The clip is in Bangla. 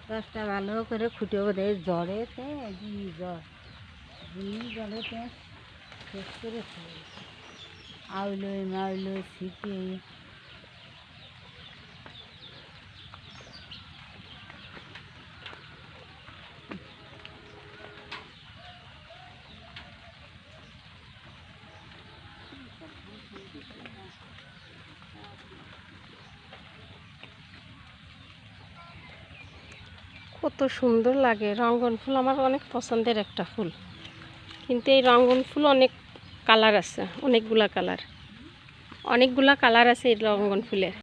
গাছটা ভালো করে খুঁটে দেয় জ্বরেতে জ্বর জলেতে শেষ করে আউলোয় মাউলোয় ছিটিয়ে কত সুন্দর লাগে। রঙ্গন ফুল আমার অনেক পছন্দের একটা ফুল, কিন্তু এই রঙ্গন ফুল অনেক কালার আছে, অনেকগুলা কালার আছে এই রঙ্গন ফুলের।